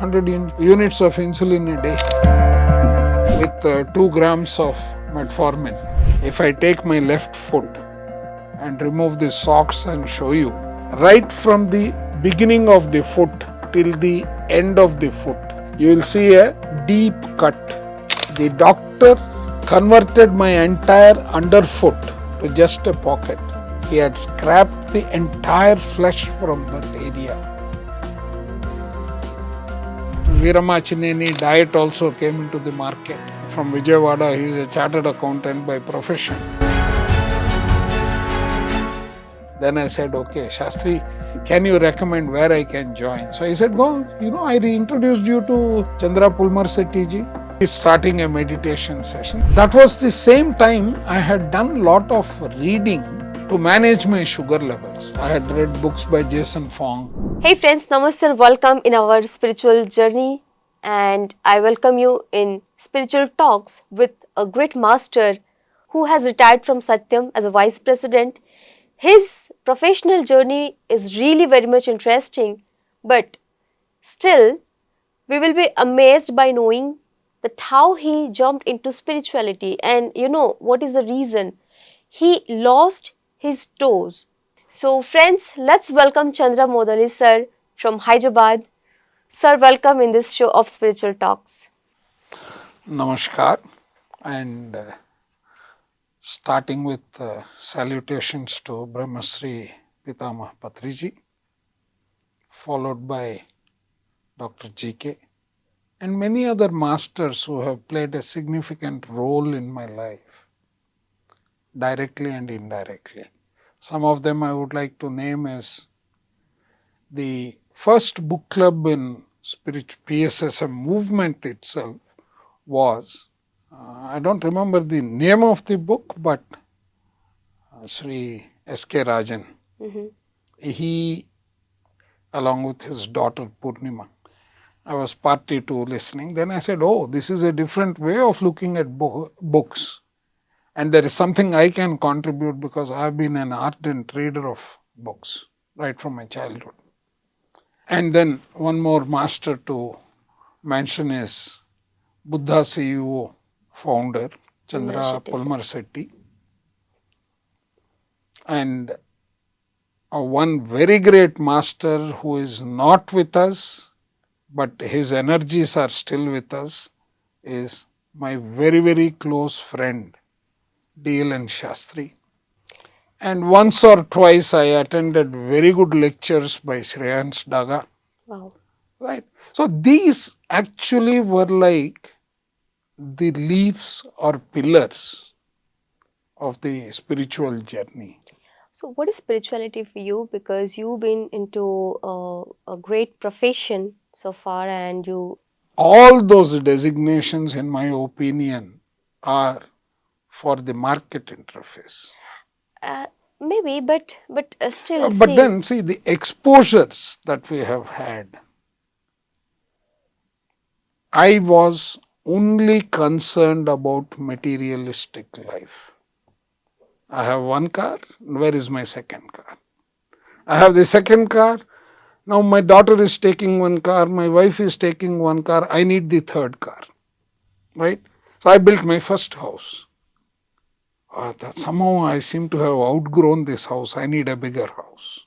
100 units of insulin a day with 2 grams of metformin. If I take my left foot and remove the socks and show you, right from the beginning of the foot till the end of the foot, you will see a deep cut. The doctor converted my entire underfoot to just a pocket. He had scrapped the entire flesh from that area. Veeramachineni diet also came into the market. From Vijayawada, he is a chartered accountant by profession. Then I said, okay, Shastri, can you recommend where I can join? So he said, go, I introduced you to Chandra Modali ji. He's starting a meditation session. That was the same time I had done a lot of reading to manage my sugar levels. I had read books by Jason Fong. Hey friends, namaste and welcome in our spiritual journey. And I welcome you in Spiritual Talks with a great master who has retired from Satyam as a vice president. His professional journey is really very much interesting, but still we will be amazed by knowing that how he jumped into spirituality, and what is the reason he lost his toes. So friends, let's welcome Chandra Modali sir from Hyderabad. Sir, welcome in this show of Spiritual Talks. Namaskar, and starting with salutations to Brahmarshi Pitamaha Patriji, followed by Dr. G.K. and many other masters who have played a significant role in my life, directly and indirectly. Some of them I would like to name as the first book club in PSSM movement itself was, I don't remember the name of the book, but Sri S.K. Rajan. Mm-hmm. He, along with his daughter Purnima, I was party to listening. Then I said, oh, this is a different way of looking at books. And there is something I can contribute because I have been an ardent reader of books right from my childhood. And then one more master to mention is Buddha CEO founder Chandra Modali, and one very great master who is not with us, but his energies are still with us, is my very, very close friend D.L.N. Shastri. And once or twice I attended very good lectures by Shreyans Daga. Wow. Right. So these actually were like the leaves or pillars of the spiritual journey. So what is spirituality for you? Because you've been into a great profession so far, and you... All those designations, in my opinion, are for the market interface. Maybe, but still. But then see the exposures that we have had. I was only concerned about materialistic life. I have one car, where is my second car? I have the second car, now my daughter is taking one car, my wife is taking one car, I need the third car, right? So I built my first house. That somehow I seem to have outgrown this house, I need a bigger house.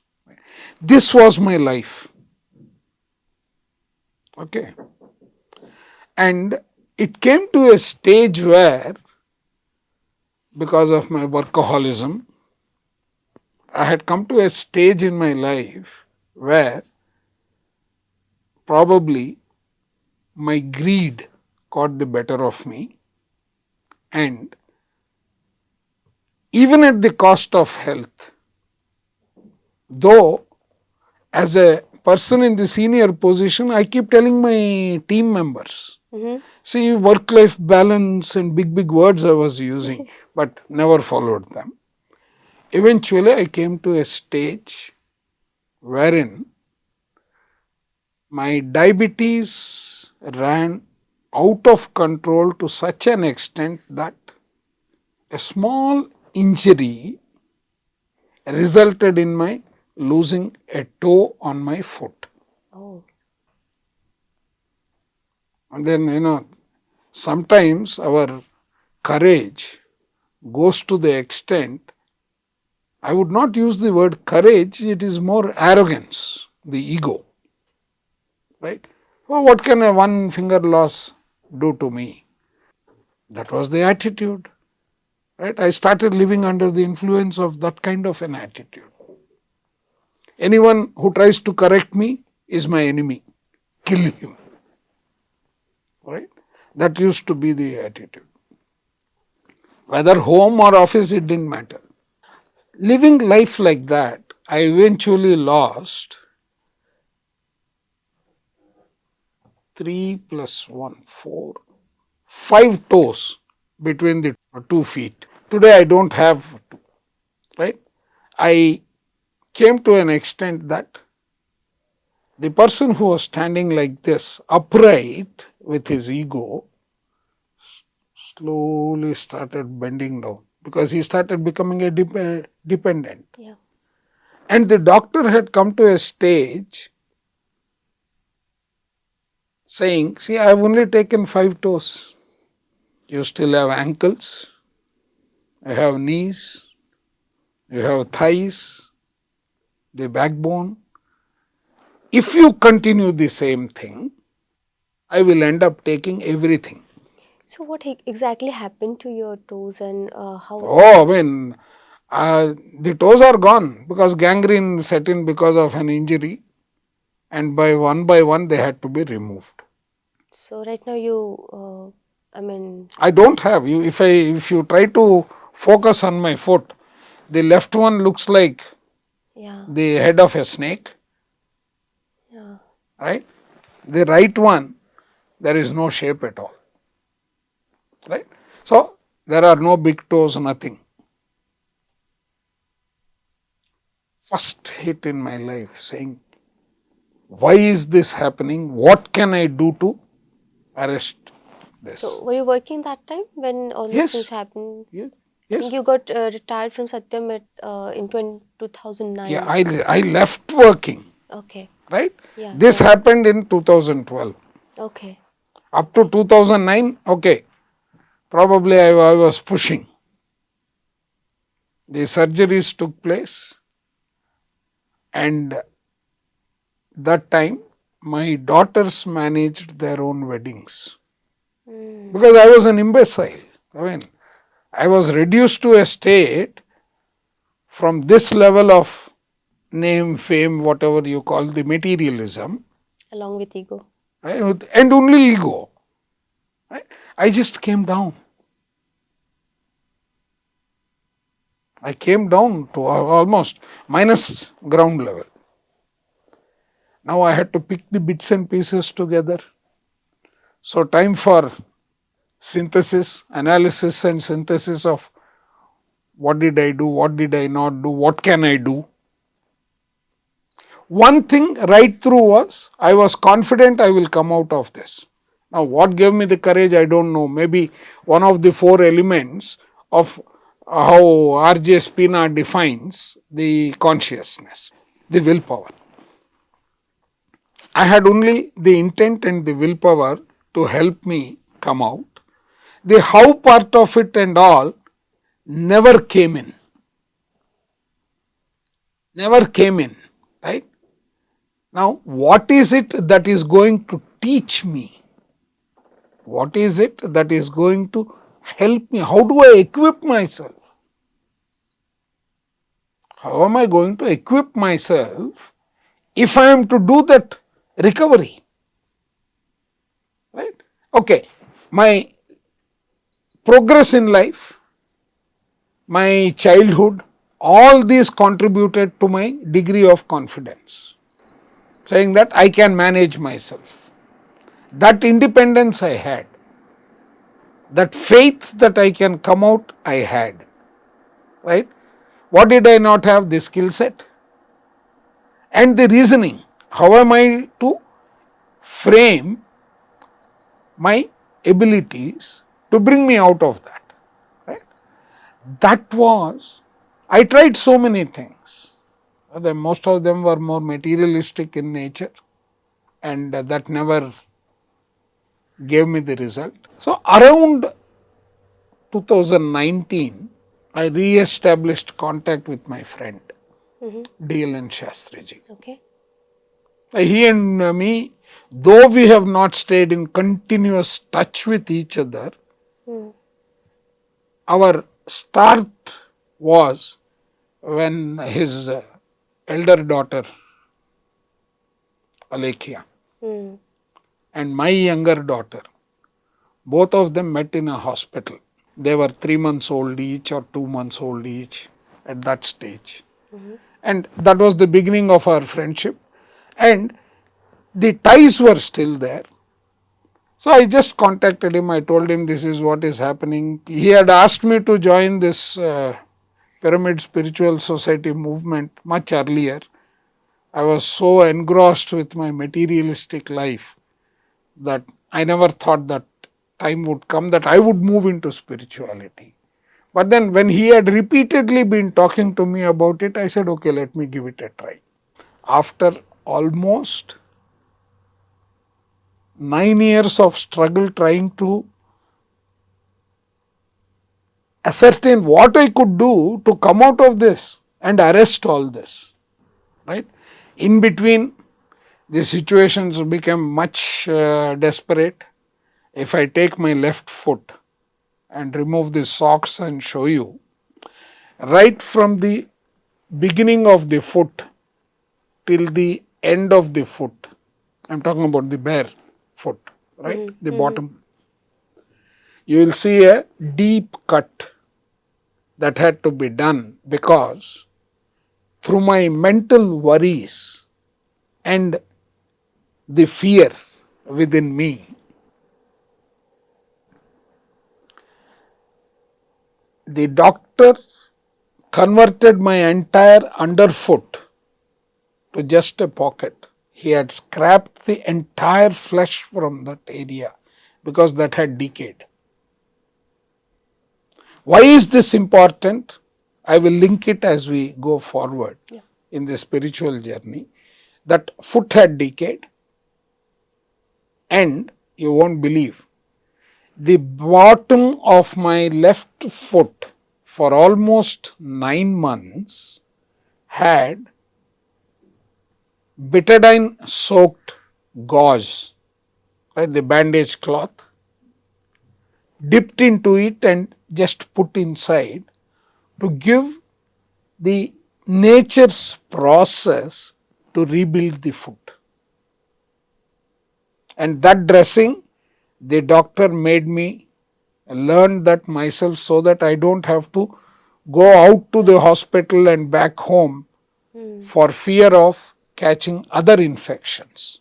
This was my life. Okay. And it came to a stage where, because of my workaholism, I had come to a stage in my life where probably my greed got the better of me, and even at the cost of health, though as a person in the senior position, I keep telling my team members, see, work-life balance and big words I was using, but never followed them. Eventually, I came to a stage wherein my diabetes ran out of control to such an extent that a small injury resulted in my losing a toe on my foot. Oh. And then, sometimes our courage goes to the extent, I would not use the word courage, it is more arrogance, the ego, right? Oh, what can a one finger loss do to me? That was the attitude, right? I started living under the influence of that kind of an attitude. Anyone who tries to correct me is my enemy. Kill him, right? That used to be the attitude. Whether home or office, it didn't matter. Living life like that, I eventually lost 3 plus 1, 4, 5 toes between the 2 feet. Today I don't have, right? I came to an extent that the person who was standing like this, upright with his ego, slowly started bending down because he started becoming a dependent. Yeah. And the doctor had come to a stage saying, see, I have only taken 5 toes. You still have ankles, you have knees, you have thighs, the backbone. If you continue the same thing, I will end up taking everything. So what exactly happened to your toes and how? Oh, the toes are gone because gangrene set in because of an injury, and by one they had to be removed. So right now I don't have you. If you try to focus on my foot, the left one looks like yeah, the head of a snake, yeah. right? The right one, there is no shape at all, right? So there are no big toes, nothing. First hit in my life saying, why is this happening? What can I do to arrest this? So were you working that time when all these things Yes, happened? yes, I think yes. you got retired from Satyam in Yeah, 2009. I left working, Okay. right? Yeah. This Then. happened in 2012. Okay. Up to 2009, okay, probably I was pushing. The surgeries took place, and that time my daughters managed their own weddings because I was an imbecile. I was reduced to a state from this level of name, fame, whatever you call the materialism, Along with ego. right, and only ego. Right? I just came down. I came down to almost minus ground level. Now I had to pick the bits and pieces together. So time for synthesis, analysis and synthesis of what did I do, what did I not do, what can I do. One thing right through was I was confident I will come out of this. Now what gave me the courage I don't know. Maybe one of the 4 elements of how R.J. Spina defines the consciousness, the willpower. I had only the intent and the willpower to help me come out. The how part of it and all never came in. Never came in, right? Now, what is it that is going to teach me? What is it that is going to help me? How do I equip myself? How am I going to equip myself if I am to do that recovery? Right? Okay, my progress in life, my childhood, all these contributed to my degree of confidence, saying that I can manage myself. That independence I had, that faith that I can come out, I had, right? What did I not have? The skill set and the reasoning. How am I to frame my abilities to bring me out of that, right? That was, I tried so many things. Most of them were more materialistic in nature, and that never gave me the result. So around 2019, I re-established contact with my friend, D.L.N. Shastriji. Okay. He and me, though we have not stayed in continuous touch with each other, our start was when his elder daughter, Alekhya, and my younger daughter, both of them met in a hospital. They were 3 months old each or 2 months old each at that stage. And that was the beginning of our friendship. And the ties were still there. So I just contacted him. I told him this is what is happening. He had asked me to join this Pyramid Spiritual Society movement much earlier. I was so engrossed with my materialistic life that I never thought that time would come that I would move into spirituality. But then when he had repeatedly been talking to me about it, I said, okay, let me give it a try. After almost 9 years of struggle trying to ascertain what I could do to come out of this and arrest all this, right? In between, the situations became much desperate. If I take my left foot and remove the socks and show you, right from the beginning of the foot till the end of the foot, I'm talking about the bare foot, right? The bottom. You will see a deep cut that had to be done because through my mental worries and the fear within me, the doctor converted my entire underfoot to just a pocket. He had scrapped the entire flesh from that area because that had decayed. Why is this important? I will link it as we go forward in the spiritual journey. That foot had decayed, and you won't believe, the bottom of my left foot for almost 9 months had betadine soaked gauze, right, the bandage cloth, dipped into it and just put inside to give the nature's process to rebuild the foot. And that dressing, the doctor made me learn that myself so that I don't have to go out to the hospital and back home for fear of catching other infections.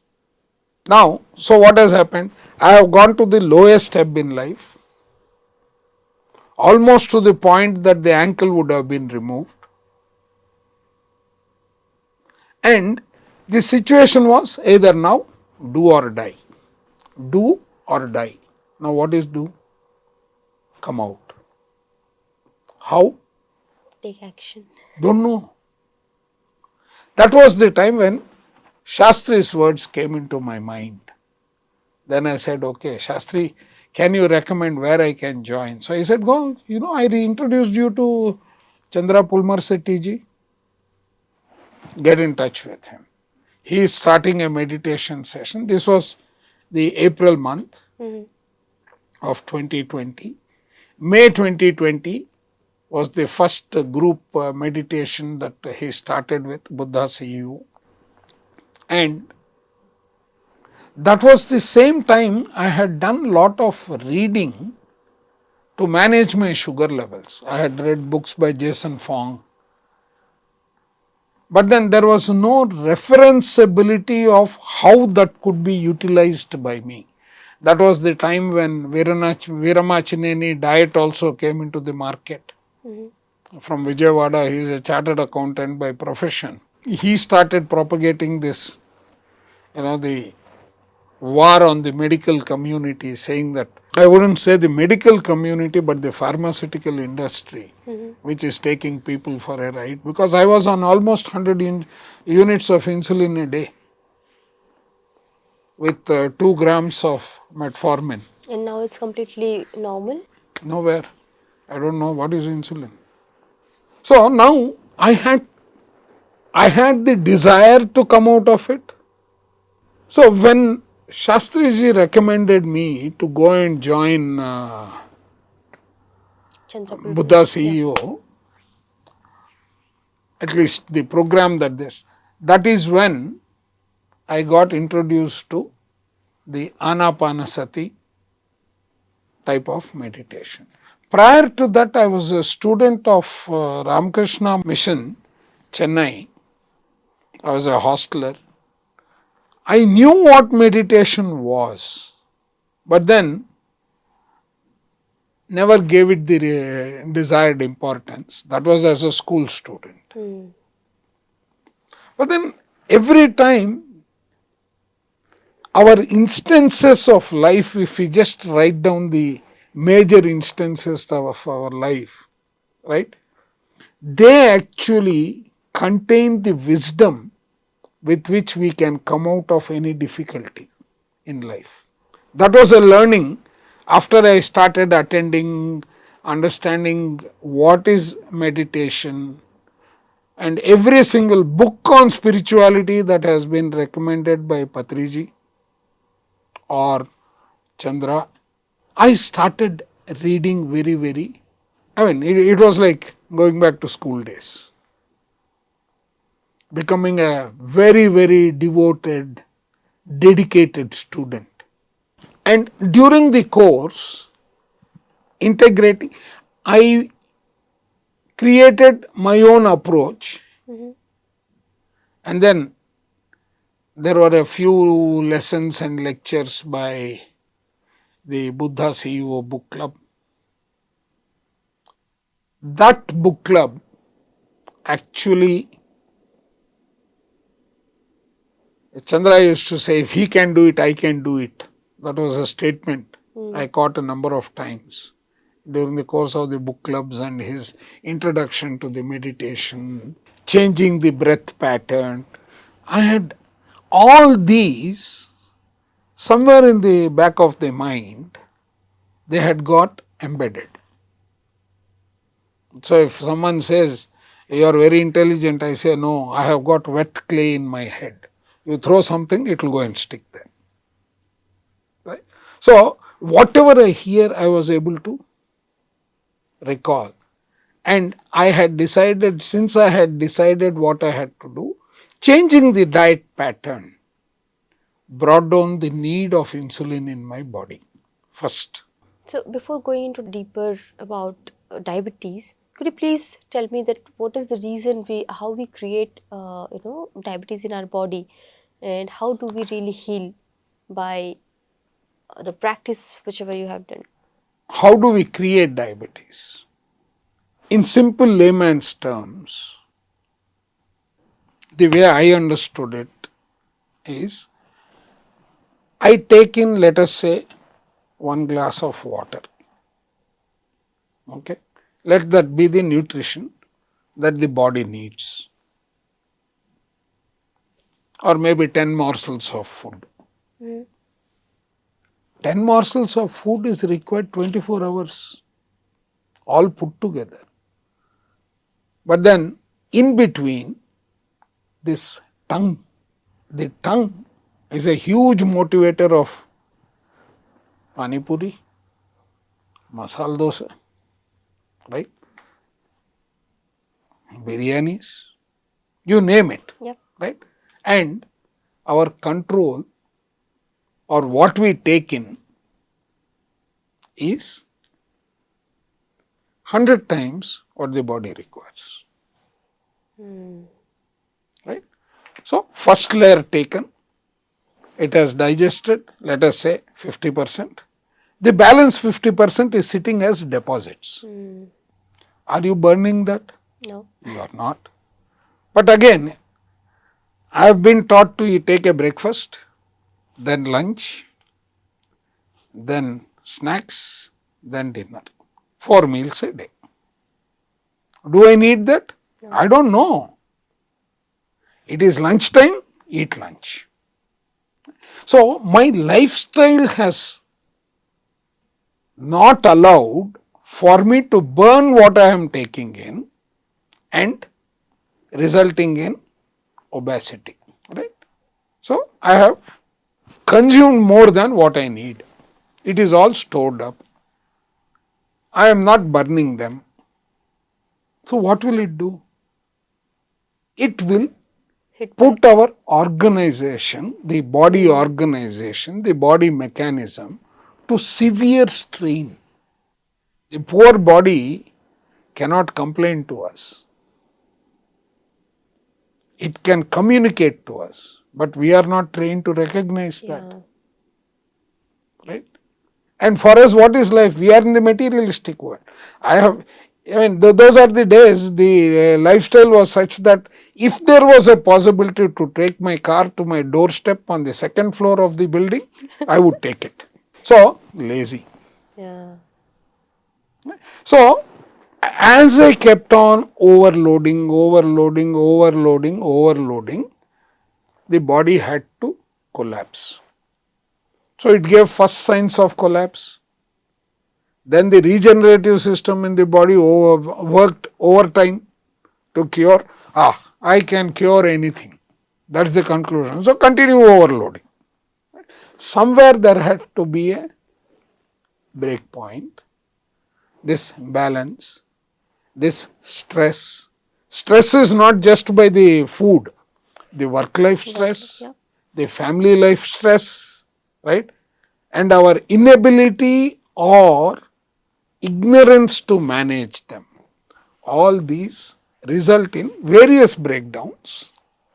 Now, so what has happened? I have gone to the lowest ebb in life, almost to the point that the ankle would have been removed. And the situation was either now do or die. Do or die. Now what is do? Come out. How? Take action. Don't know. That was the time when Shastri's words came into my mind. Then I said, okay, Shastri, can you recommend where I can join? So he said, go, I introduced you to Chandra Modali ji. Get in touch with him. He is starting a meditation session. This was the April month of 2020. May 2020 was the first group meditation that he started with, Buddha CEO. And that was the same time I had done lot of reading to manage my sugar levels. I had read books by Jason Fong. But then there was no referenceability of how that could be utilized by me. That was the time when Viramachineni diet also came into the market. From Vijayawada, he is a chartered accountant by profession. He started propagating this, the war on the medical community, saying that, I wouldn't say the medical community, but the pharmaceutical industry, which is taking people for a ride, because I was on almost 100 units of insulin a day. with 2 grams of metformin. And now it's completely normal? Nowhere. I don't know what is insulin. So now I had the desire to come out of it. So when Shastriji recommended me to go and join Chandra Buddha Modali, yeah. CEO, at least the program that is when I got introduced to the Ana-Pana-Sati type of meditation. Prior to that, I was a student of Ramakrishna Mission, Chennai. I was a hostler. I knew what meditation was, but then never gave it the desired importance. That was as a school student. But then every time our instances of life, if we just write down the major instances of our life, right, they actually contain the wisdom with which we can come out of any difficulty in life. That was a learning after I started attending, understanding what is meditation, and every single book on spirituality that has been recommended by Patriji or Chandra, I started reading very, it was like going back to school days. Becoming a very devoted, dedicated student. And during the course, integrating, I created my own approach. And then there were a few lessons and lectures by the Buddha CEO book club. That book club actually, Chandra used to say, if he can do it, I can do it. That was a statement I caught a number of times during the course of the book clubs and his introduction to the meditation, changing the breath pattern. I had all these somewhere in the back of the mind, they had got embedded. So if someone says, you are very intelligent, I say, no, I have got wet clay in my head. You throw something, it will go and stick there. Right? So whatever I hear, I was able to recall. And I had decided, since I had decided what I had to do, changing the diet pattern brought down the need of insulin in my body first. So before going into deeper about diabetes, could you please tell me that what is the reason how we create diabetes in our body, and how do we really heal by the practice whichever you have done? How do we create diabetes? In simple layman's terms, the way I understood it is, I take in, let us say, 1 glass of water. Okay, let that be the nutrition that the body needs, or maybe 10 morsels of food. 10 morsels of food is required 24 hours, all put together. But then in between, this tongue, the tongue is a huge motivator of pani puri, masala dosa, right? Biryanis, you name it, Yep. right? And our control or what we take in is 100 times what the body requires. Right? So first layer taken, it has digested, let us say 50%. The balance 50% is sitting as deposits. Are you burning that? No. You are not. But again, I have been taught to take a breakfast, then lunch, then snacks, then dinner. 4 meals a day. Do I need that? No. I don't know. It is lunchtime, eat lunch. So my lifestyle has not allowed for me to burn what I am taking in and resulting in obesity, right? So I have consumed more than what I need. It is all stored up. I am not burning them. So what will it do? It will Hit back. put our organization, the body organization, the body mechanism to severe strain. The poor body cannot complain to us. It can communicate to us, but we are not trained to recognize that, right? And for us, what is life? We are in the materialistic world. Those are the days, the lifestyle was such that if there was a possibility to take my car to my doorstep on the second floor of the building, I would take it. So, lazy. Yeah. So, as I kept on overloading, the body had to collapse. So, it gave first signs of collapse. Then the regenerative system in the body worked overtime to cure. I can cure anything. That's the conclusion. So, continue overloading. Somewhere there had to be a break point. This balance, this stress. Stress is not just by the food, the work life stress, the family life stress, right? And our inability or ignorance to manage them. All these result in various breakdowns,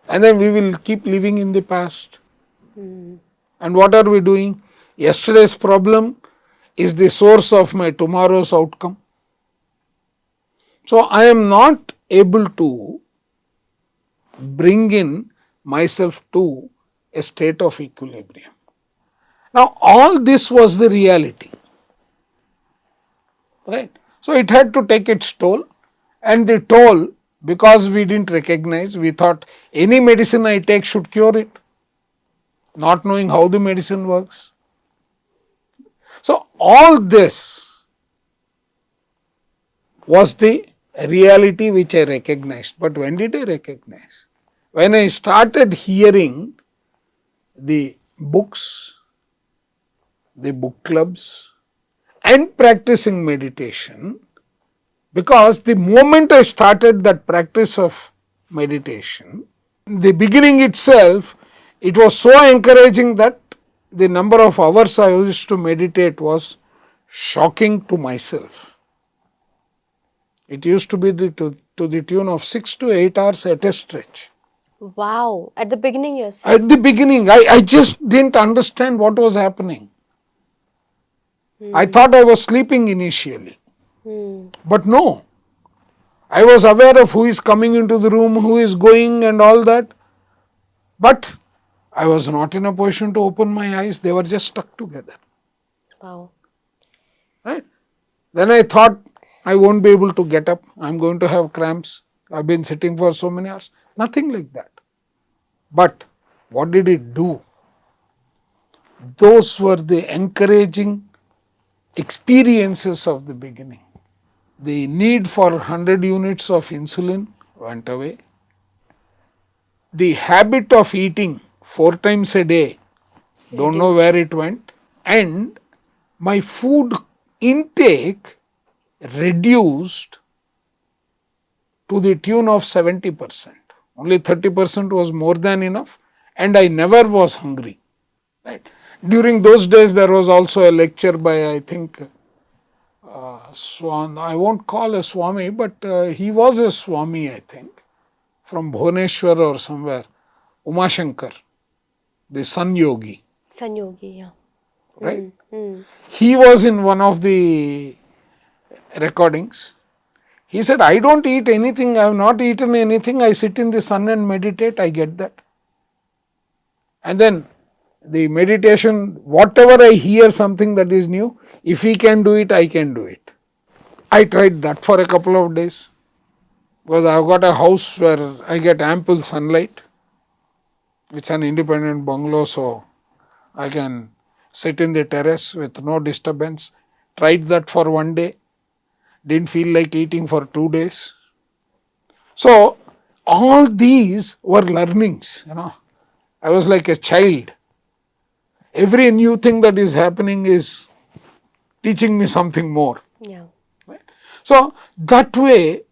and then we will keep living in the past. And what are we doing? Yesterday's problem is the source of my tomorrow's outcome. So I am not able to bring in myself to a state of equilibrium. Now all this was the reality, right? So it had to take its toll, and the toll, because we didn't recognize, we thought any medicine I take should cure it, not knowing how the medicine works. So all this was the reality which I recognized. But when did I recognize? When I started hearing the books, the book clubs, and practicing meditation, because the moment I started that practice of meditation, the beginning itself, it was so encouraging that the number of hours I used to meditate was shocking to myself. It used to be to the tune of 6 to 8 hours at a stretch. Wow. At the beginning, you said. At the beginning, I just didn't understand what was happening. I thought I was sleeping initially. But no. I was aware of who is coming into the room, who is going and all that. But I was not in a position to open my eyes. They were just stuck together. Wow. Right? Then I thought I won't be able to get up. I'm going to have cramps. I've been sitting for so many hours. Nothing like that. But what did it do? Those were the encouraging experiences of the beginning. The need for 100 units of insulin went away. The habit of eating 4 times a day, don't know where it went. And my food intake reduced to the tune of 70%. Only 30% was more than enough, and I never was hungry. Right. During those days, there was also a lecture by, I think, I won't call a Swami, but he was a Swami, I think, from Bhubaneswar or somewhere, Umashankar, the Sun Yogi. Sun Yogi, yeah. Right? He was in one of the recordings. He said, I don't eat anything, I have not eaten anything, I sit in the sun and meditate, I get that. And then the meditation, whatever I hear something that is new, if he can do it, I can do it. I tried that for a couple of days, because I've got a house where I get ample sunlight. It's an independent bungalow, so I can sit in the terrace with no disturbance. Tried that for one day. Didn't feel like eating for 2 days. So all these were learnings, I was like a child. Every new thing that is happening is teaching me something more. Yeah. So that way,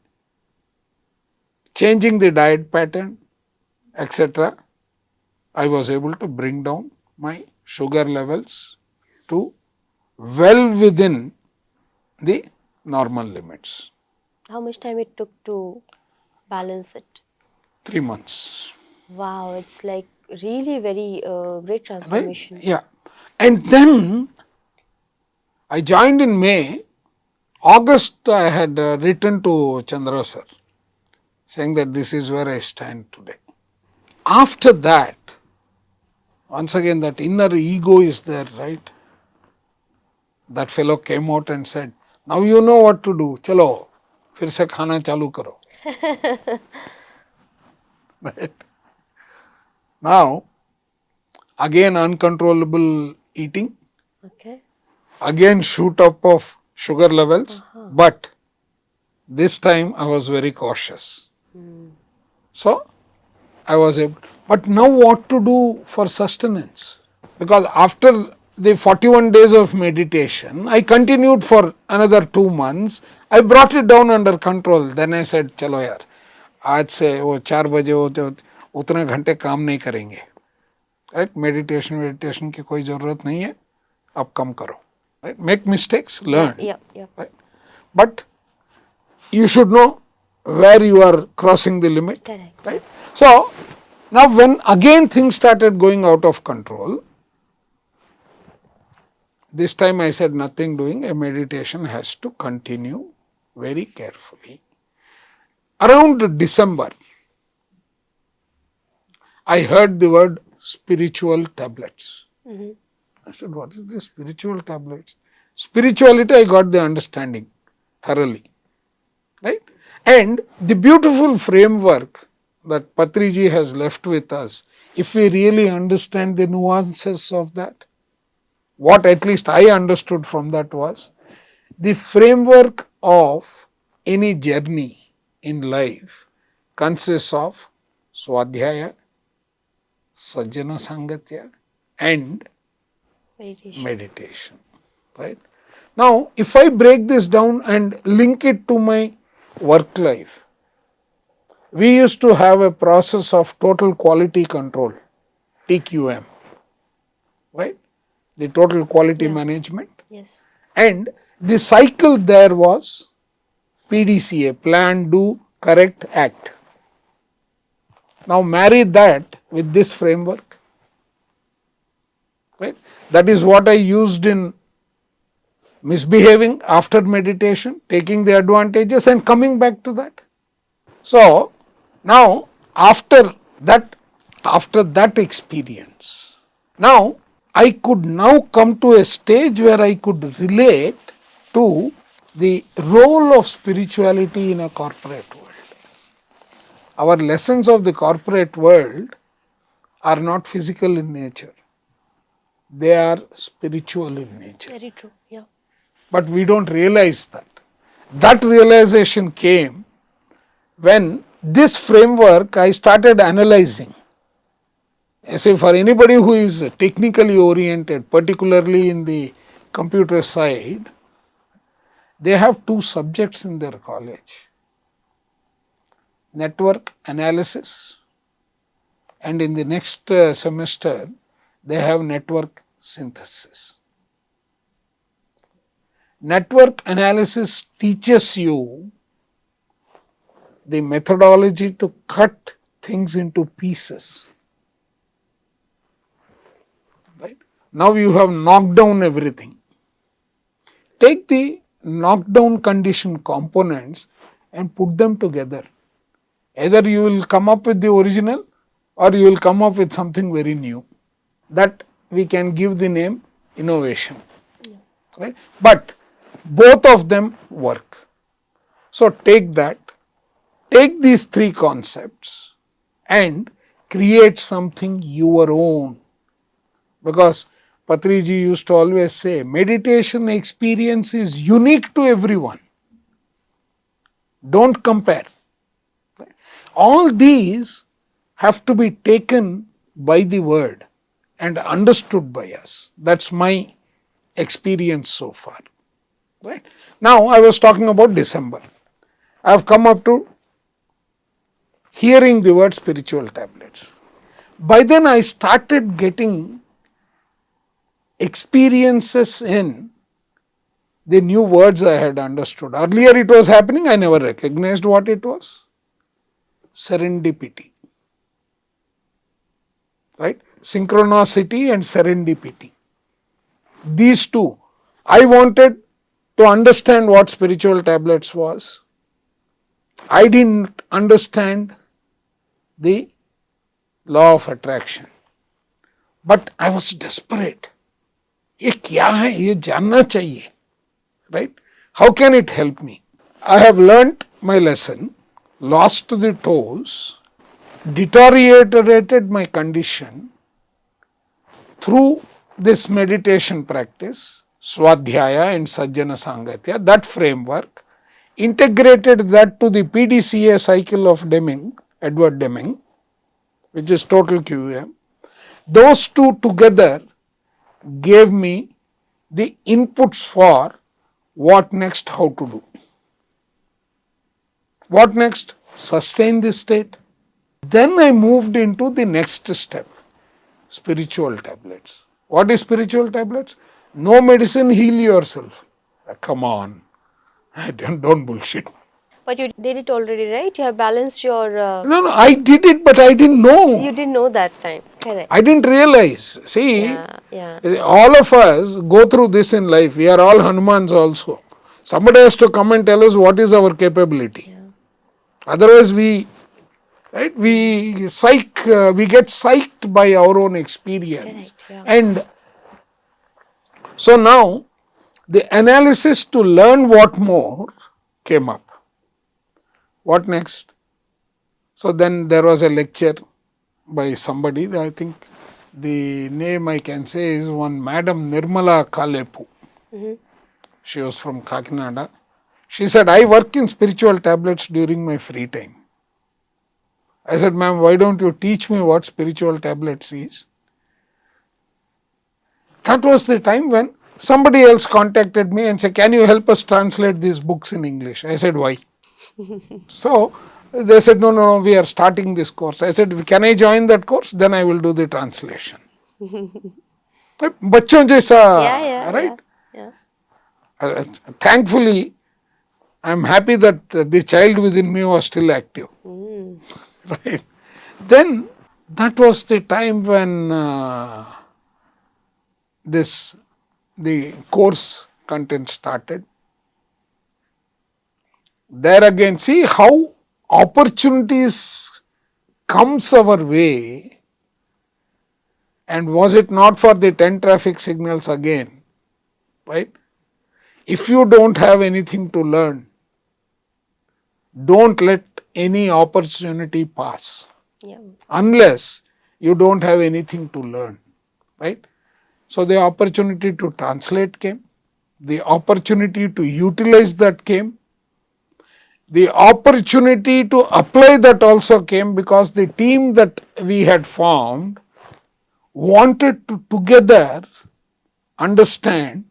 changing the diet pattern, etc., I was able to bring down my sugar levels to well within the normal limits. How much time it took to balance it? 3 months. Wow, it's like really very great Right? transformation. Yeah. And then I joined in May. August, I had written to Chandra sir saying that this is where I stand today. After that, once again, that inner ego is there, right? That fellow came out and said, now you know what to do. Chalo, फिर से खाना चालू करो. Right? Now, again uncontrollable eating, Okay. again shoot up of sugar levels, but this time I was very cautious. So, I was able, but now what to do for sustenance? Because after the 41 days of meditation, I continued for another 2 months. I brought it down under control. Then I said, चलो यार, आज से वो 4 बजे होते उतने घंटे काम नहीं करेंगे. Right? Meditation की कोई जरूरत नहीं है. अब कम करो. Right? Make mistakes, learn. Yeah. Right? But you should know where you are crossing the limit. Correct. Right? So now when again things started going out of control, this time I said nothing doing, a meditation has to continue very carefully. Around December, I heard the word spiritual tablets. I said, what is this spiritual tablets? Spirituality, I got the understanding thoroughly. Right? And the beautiful framework that Patriji has left with us, if we really understand the nuances of that, what at least I understood from that was, the framework of any journey in life consists of Swadhyaya, Sajjana Sangatya and meditation. Right? Now, if I break this down and link it to my work life, we used to have a process of total quality control, TQM, right? The total quality management. Yes. And the cycle there was PDCA, plan, do, correct, act. Now marry that with this framework, right? That is what I used in misbehaving after meditation, taking the advantages and coming back to that. So now after that experience, now I could now come to a stage where I could relate to the role of spirituality in a corporate world. Our lessons of the corporate world are not physical in nature. They are spiritual in nature. Very true. Yeah. But we don't realize that. That realization came when this framework I started analyzing. So for anybody who is technically oriented, particularly in the computer side, they have 2 subjects in their college: network analysis, and in the next semester they have network synthesis. Network analysis teaches you the methodology to cut things into pieces. Right? Now you have knocked down everything. Take the knockdown condition components and put them together. Either you will come up with the original or you will come up with something very new. That we can give the name innovation. Right? But both of them work. So take that, take these 3 concepts and create something your own. Because Patriji used to always say, meditation experience is unique to everyone. Don't compare. All these have to be taken by the word and understood by us. That's my experience so far. Right? Now I was talking about December. I have come up to hearing the word spiritual tablets. By then I started getting experiences in the new words I had understood. Earlier it was happening, I never recognized what it was. Serendipity. Right? Synchronicity and serendipity. These two. I wanted to understand what spiritual tablets was. I didn't understand the law of attraction. But I was desperate. ये क्या है, ये जानना चाहिए. Right? How can it help me? I have learnt my lesson, lost the toes, deteriorated my condition through this meditation practice, Swadhyaya and Sajjana Sangatya, that framework, integrated that to the PDCA cycle of Deming, Edward Deming, which is total QM. Those two together gave me the inputs for what next, how to do. What next? Sustain this state. Then I moved into the next step, spiritual tablets. What is spiritual tablets? No medicine, heal yourself. Come on, don't bullshit. But you did it already, right? You have balanced your. No, I did it, but I didn't know. You didn't know that time. Correct. I didn't realize. See, Yeah. all of us go through this in life. We are all Hanumans also. Somebody has to come and tell us what is our capability. Yeah. Otherwise, we get psyched by our own experience. Correct, yeah. And so now, the analysis to learn what more came up. What next? So then there was a lecture by somebody, I think the name I can say is one Madam Nirmala Kalepu. She was from Kakinada. She said, I work in spiritual tablets during my free time. I said, ma'am, why don't you teach me what spiritual tablets is? That was the time when somebody else contacted me and said, can you help us translate these books in English? I said, why? So they said, no, we are starting this course. I said, can I join that course? Then I will do the translation. Bachon jaisa, right? Yeah. Thankfully, I am happy that the child within me was still active. Right? Then that was the time when the course content started. There again, see how opportunities comes our way, and was it not for the 10 traffic signals again, right? If you don't have anything to learn, don't let any opportunity pass. Yeah. Unless you don't have anything to learn, right? So the opportunity to translate came, the opportunity to utilize that came, the opportunity to apply that also came, because the team that we had formed wanted to together understand,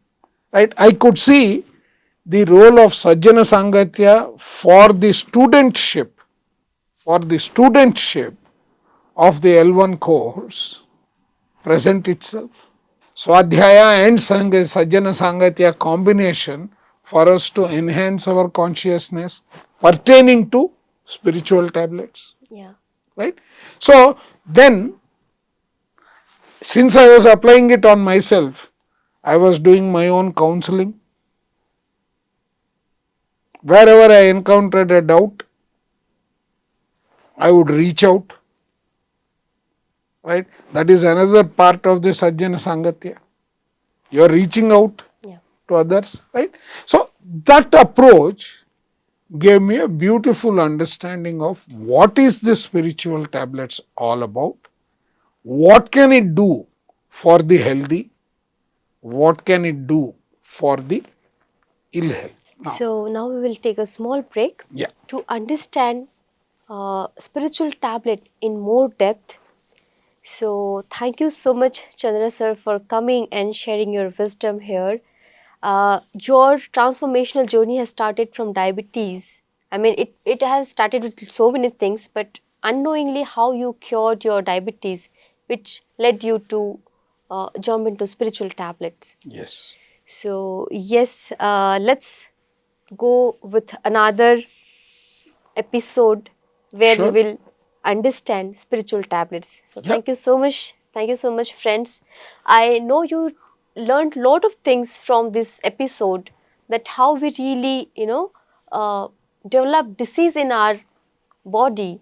right? I could see the role of Sajjana Sangatya for the studentship of the L1 course present itself. Swadhyaya and Sajjana Sangatya combination for us to enhance our consciousness pertaining to spiritual tablets. Yeah. Right? So then, since I was applying it on myself, I was doing my own counseling. Wherever I encountered a doubt, I would reach out. Right? That is another part of the Sajjana Sangatya. You are reaching out to others. Right? So that approach gave me a beautiful understanding of what is the spiritual tablets all about, what can it do for the healthy, what can it do for the ill health? So now we will take a small break Yeah. to understand spiritual tablet in more depth. So thank you so much, Chandra sir, for coming and sharing your wisdom here. Your transformational journey has started from diabetes. I mean, it has started with so many things, but unknowingly how you cured your diabetes, which led you to jump into spiritual tablets. Yes. So yes, let's go with another episode where we Sure. will understand spiritual tablets. So Yeah. thank you so much. Thank you so much, friends. I know you learned a lot of things from this episode, that how we really, develop disease in our body,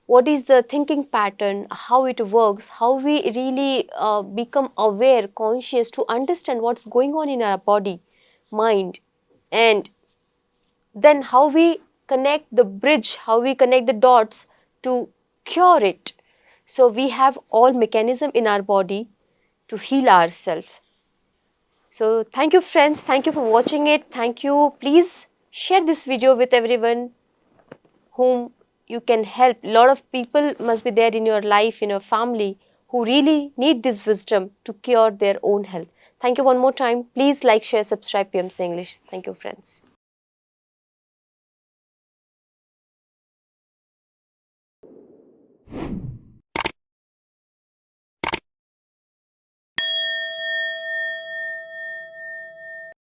what is the thinking pattern, how it works, how we really become aware, conscious to understand what's going on in our body, mind, and then how we connect the bridge, how we connect the dots to cure it. So we have all mechanism in our body to heal ourselves. So thank you, friends. Thank you for watching it. Thank you. Please share this video with everyone whom you can help. A lot of people must be there in your life, in your family, who really need this wisdom to cure their own health. Thank you one more time. Please like, share, subscribe PMC English. Thank you, friends.